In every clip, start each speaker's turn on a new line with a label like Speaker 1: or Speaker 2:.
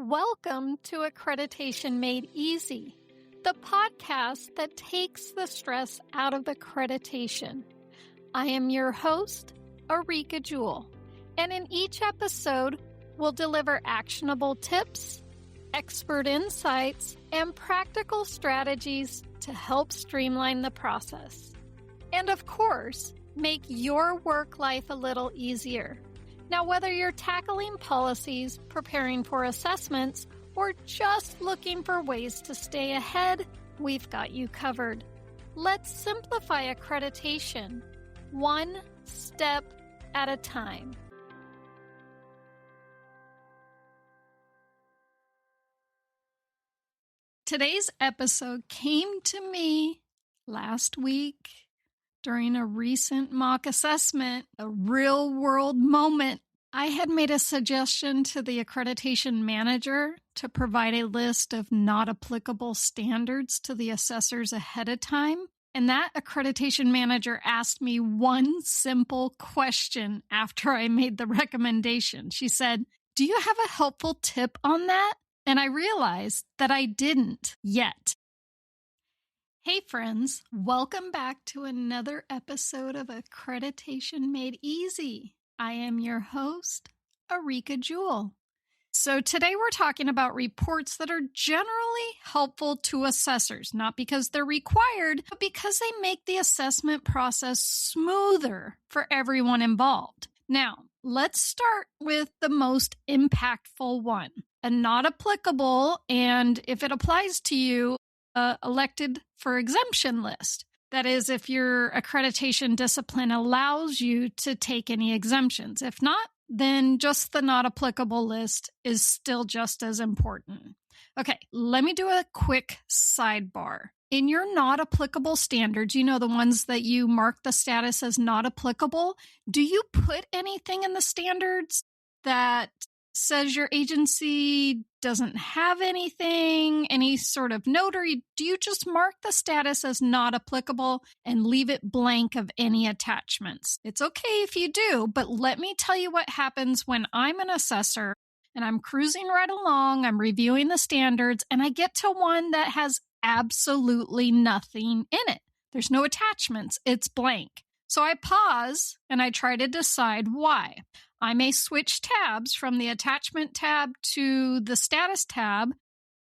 Speaker 1: Welcome to Accreditation Made Easy, the podcast that takes the stress out of accreditation. I am your host, Areaka Jewell, and in each episode, we'll deliver actionable tips, expert insights, and practical strategies to help streamline the process. And of course, make your work life a little easier. Now, whether you're tackling policies, preparing for assessments, or just looking for ways to stay ahead, we've got you covered. Let's simplify accreditation, one step at a time. Today's episode came to me last week during a recent mock assessment, a real-world moment. I had made a suggestion to the accreditation manager to provide a list of not applicable standards to the assessors ahead of time. And that accreditation manager asked me one simple question after I made the recommendation. She said, "Do you have a helpful tip on that?" And I realized that I didn't yet. Hey friends, welcome back to another episode of Accreditation Made Easy. I am your host, Areaka Jewell. So today we're talking about reports that are generally helpful to assessors, not because they're required, but because they make the assessment process smoother for everyone involved. Now, let's start with the most impactful one, a not applicable, and if it applies to you, elected for exemption list. That is, if your accreditation discipline allows you to take any exemptions. If not, then just the not applicable list is still just as important. Okay, let me do a quick sidebar. In your not applicable standards, you know, the ones that you mark the status as not applicable, do you put anything in the standards that says your agency doesn't have anything, any sort of note, or do you just mark the status as not applicable and leave it blank of any attachments? It's okay if you do, but let me tell you what happens when I'm an assessor and I'm cruising right along, I'm reviewing the standards, and I get to one that has absolutely nothing in it. There's no attachments, it's blank. So I pause and I try to decide why. I may switch tabs from the attachment tab to the status tab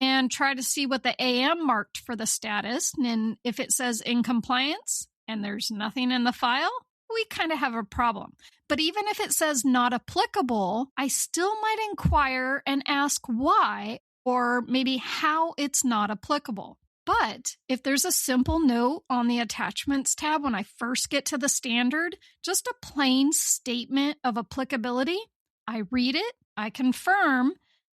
Speaker 1: and try to see what the AM marked for the status. And if it says in compliance and there's nothing in the file, we kind of have a problem. But even if it says not applicable, I still might inquire and ask why or maybe how it's not applicable. But if there's a simple note on the attachments tab when I first get to the standard, just a plain statement of applicability, I read it, I confirm,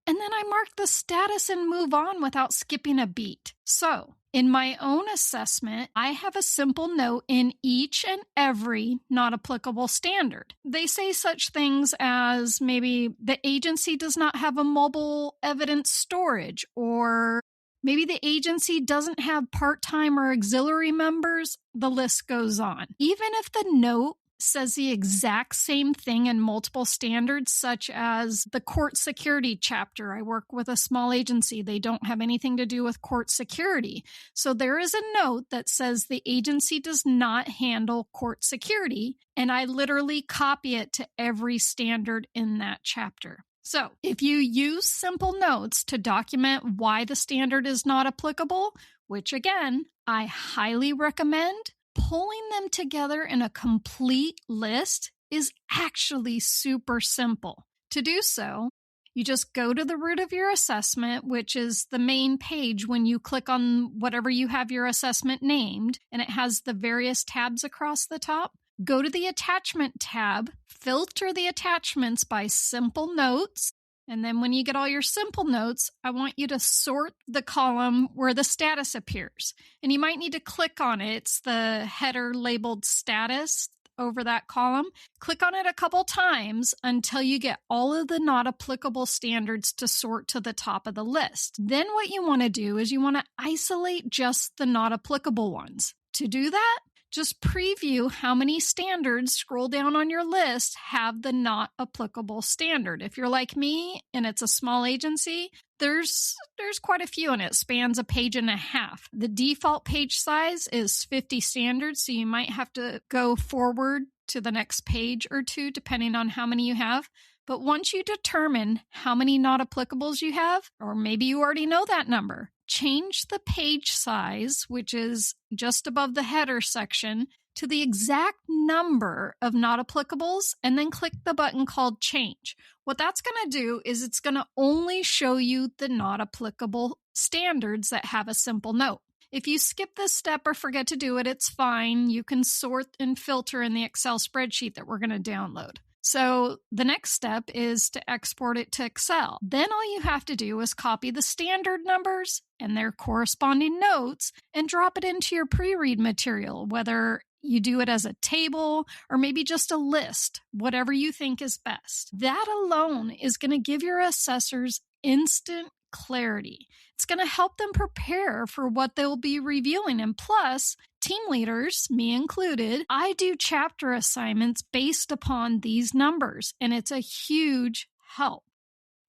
Speaker 1: and then I mark the status and move on without skipping a beat. So, in my own assessment, I have a simple note in each and every not applicable standard. They say such things as maybe the agency does not have a mobile evidence storage, or maybe the agency doesn't have part-time or auxiliary members. The list goes on. Even if the note says the exact same thing in multiple standards, such as the court security chapter. I work with a small agency. They don't have anything to do with court security. So there is a note that says the agency does not handle court security, and I literally copy it to every standard in that chapter. So if you use simple notes to document why the standard is not applicable, which again, I highly recommend, pulling them together in a complete list is actually super simple. To do so, you just go to the root of your assessment, which is the main page when you click on whatever you have your assessment named, and it has the various tabs across the top. Go to the attachment tab, filter the attachments by simple notes, and then when you get all your simple notes, I want you to sort the column where the status appears. And you might need to click on it. It's the header labeled status over that column. Click on it a couple times until you get all of the not applicable standards to sort to the top of the list. Then what you want to do is you want to isolate just the not applicable ones. To do that, just preview how many standards, scroll down on your list, have the not applicable standard. If you're like me and it's a small agency, there's quite a few and it spans a page and a half. The default page size is 50 standards, so you might have to go forward to the next page or two depending on how many you have. But once you determine how many not applicables you have, or maybe you already know that number, change the page size, which is just above the header section, to the exact number of not applicables, and then click the button called Change. What that's going to do is it's going to only show you the not applicable standards that have a simple note. If you skip this step or forget to do it, it's fine. You can sort and filter in the Excel spreadsheet that we're going to download. So the next step is to export it to Excel. Then all you have to do is copy the standard numbers and their corresponding notes and drop it into your pre-read material, whether you do it as a table or maybe just a list, whatever you think is best. That alone is going to give your assessors instant clarity. It's going to help them prepare for what they'll be reviewing. And plus, team leaders, me included, I do chapter assignments based upon these numbers, and it's a huge help.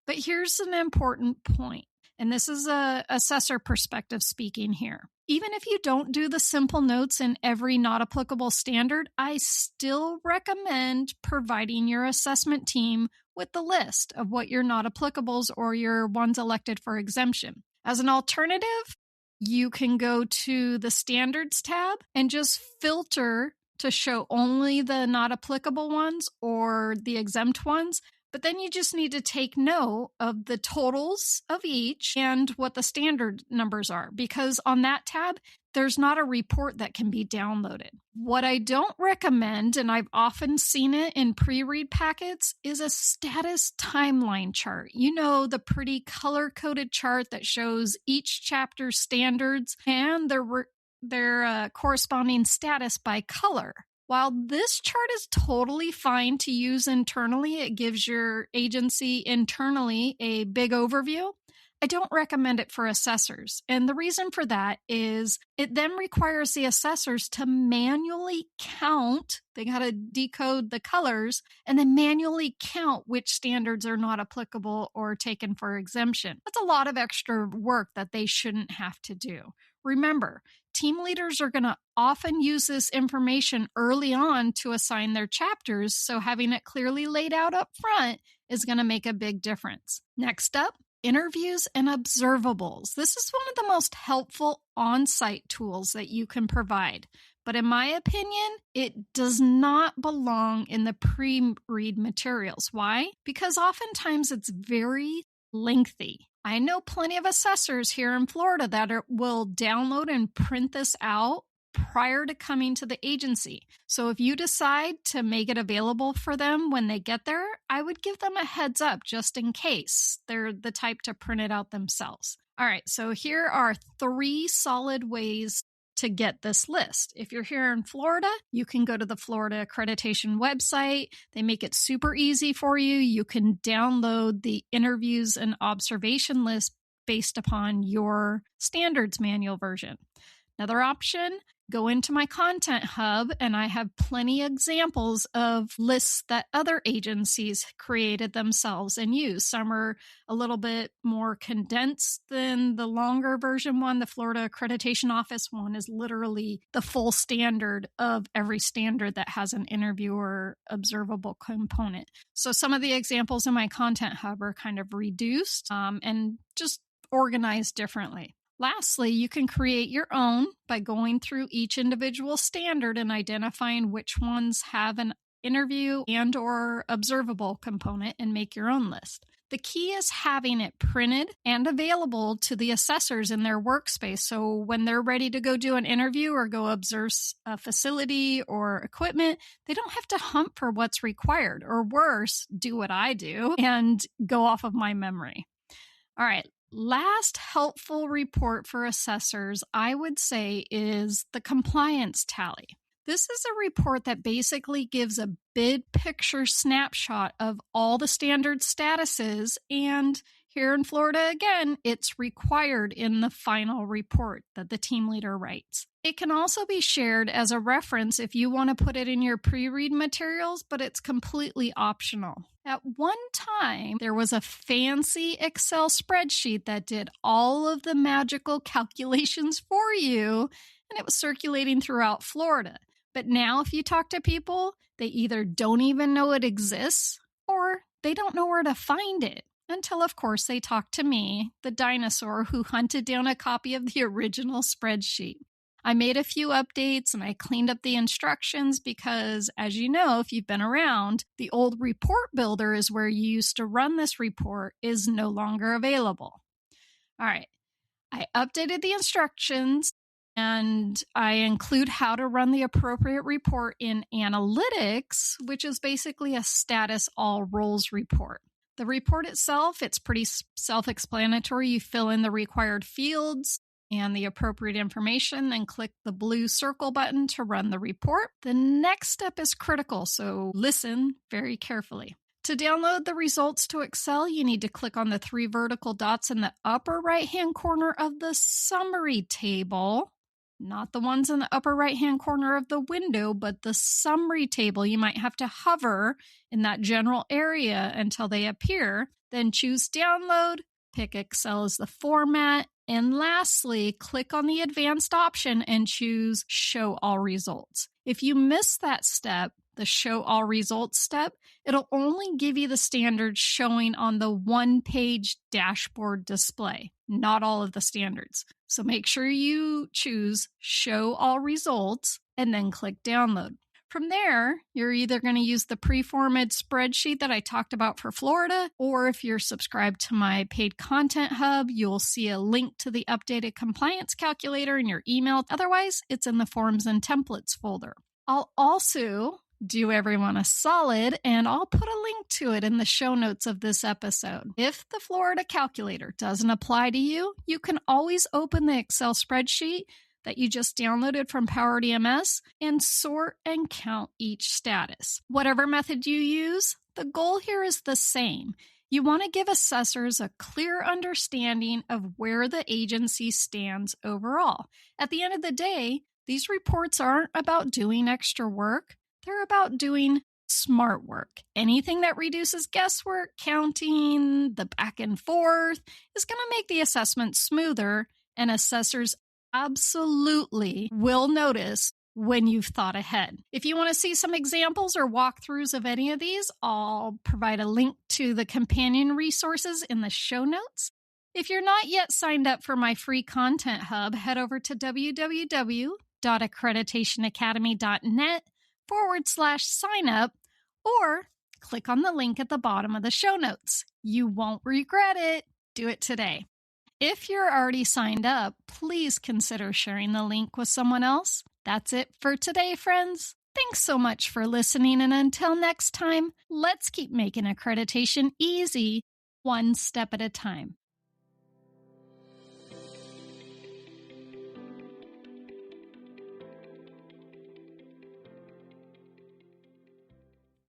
Speaker 1: But here's an important point, and this is a assessor perspective speaking here. Even if you don't do the simple notes in every not applicable standard, I still recommend providing your assessment team with the list of what your not applicables or your ones elected for exemption. As an alternative, you can go to the Standards tab and just filter to show only the not applicable ones or the exempt ones. But then you just need to take note of the totals of each and what the standard numbers are, because on that tab, there's not a report that can be downloaded. What I don't recommend, and I've often seen it in pre-read packets, is a status timeline chart. You know, the pretty color-coded chart that shows each chapter's standards and their corresponding status by color. While this chart is totally fine to use internally, it gives your agency internally a big overview, I don't recommend it for assessors. And the reason for that is it then requires the assessors to manually count. They got to decode the colors and then manually count which standards are not applicable or taken for exemption. That's a lot of extra work that they shouldn't have to do. Remember, team leaders are going to often use this information early on to assign their chapters, so having it clearly laid out up front is going to make a big difference. Next up, interviews and observables. This is one of the most helpful on-site tools that you can provide. But in my opinion, it does not belong in the pre-read materials. Why? Because oftentimes it's very lengthy. I know plenty of assessors here in Florida that will download and print this out prior to coming to the agency. So if you decide to make it available for them when they get there, I would give them a heads up just in case they're the type to print it out themselves. All right, so here are 3 solid ways to get this list. If you're here in Florida, you can go to the Florida Accreditation website. They make it super easy for you. You can download the interviews and observation list based upon your standards manual version. Another option, go into my content hub, and I have plenty of examples of lists that other agencies created themselves and use. Some are a little bit more condensed than the longer version one. The Florida Accreditation Office one is literally the full standard of every standard that has an interview or observable component. So some of the examples in my content hub are kind of reduced and just organized differently. Lastly, you can create your own by going through each individual standard and identifying which ones have an interview and or observable component and make your own list. The key is having it printed and available to the assessors in their workspace. So when they're ready to go do an interview or go observe a facility or equipment, they don't have to hunt for what's required, or worse, do what I do and go off of my memory. All right. Last helpful report for assessors, I would say, is the compliance tally. This is a report that basically gives a big picture snapshot of all the standard statuses, and Here in Florida, again, it's required in the final report that the team leader writes. It can also be shared as a reference if you want to put it in your pre-read materials, but it's completely optional. At one time, there was a fancy Excel spreadsheet that did all of the magical calculations for you, and it was circulating throughout Florida. But now if you talk to people, they either don't even know it exists or they don't know where to find it. Until, of course, they talk to me, the dinosaur who hunted down a copy of the original spreadsheet. I made a few updates and I cleaned up the instructions because, as you know, if you've been around, the old report builder is where you used to run this report is no longer available. All right, I updated the instructions and I include how to run the appropriate report in Analytics, which is basically a status all roles report. The report itself, it's pretty self-explanatory. You fill in the required fields and the appropriate information, then click the blue circle button to run the report. The next step is critical, so listen very carefully. To download the results to Excel, you need to click on the 3 vertical dots in the upper right-hand corner of the summary table. Not the ones in the upper right-hand corner of the window, but the summary table. You might have to hover in that general area until they appear. Then choose Download, pick Excel as the format, and lastly, click on the advanced option and choose Show All Results. If you miss that step, the Show All Results step, it'll only give you the standards showing on the one-page dashboard display, not all of the standards. So make sure you choose Show All Results and then click Download. From there, you're either going to use the pre-formatted spreadsheet that I talked about for Florida, or if you're subscribed to my paid content hub, you'll see a link to the updated compliance calculator in your email. Otherwise, it's in the Forms and Templates folder. I'll also do everyone a solid, and I'll put a link to it in the show notes of this episode. If the Florida calculator doesn't apply to you, you can always open the Excel spreadsheet that you just downloaded from PowerDMS and sort and count each status. Whatever method you use, the goal here is the same. You want to give assessors a clear understanding of where the agency stands overall. At the end of the day, these reports aren't about doing extra work. They're about doing smart work. Anything that reduces guesswork, counting, the back and forth is going to make the assessment smoother, and assessors absolutely will notice when you've thought ahead. If you want to see some examples or walkthroughs of any of these, I'll provide a link to the companion resources in the show notes. If you're not yet signed up for my free content hub, head over to www.accreditationacademy.net/sign up or click on the link at the bottom of the show notes. You won't regret it. Do it today. If you're already signed up, please consider sharing the link with someone else. That's it for today, friends. Thanks so much for listening, and until next time, let's keep making accreditation easy, one step at a time.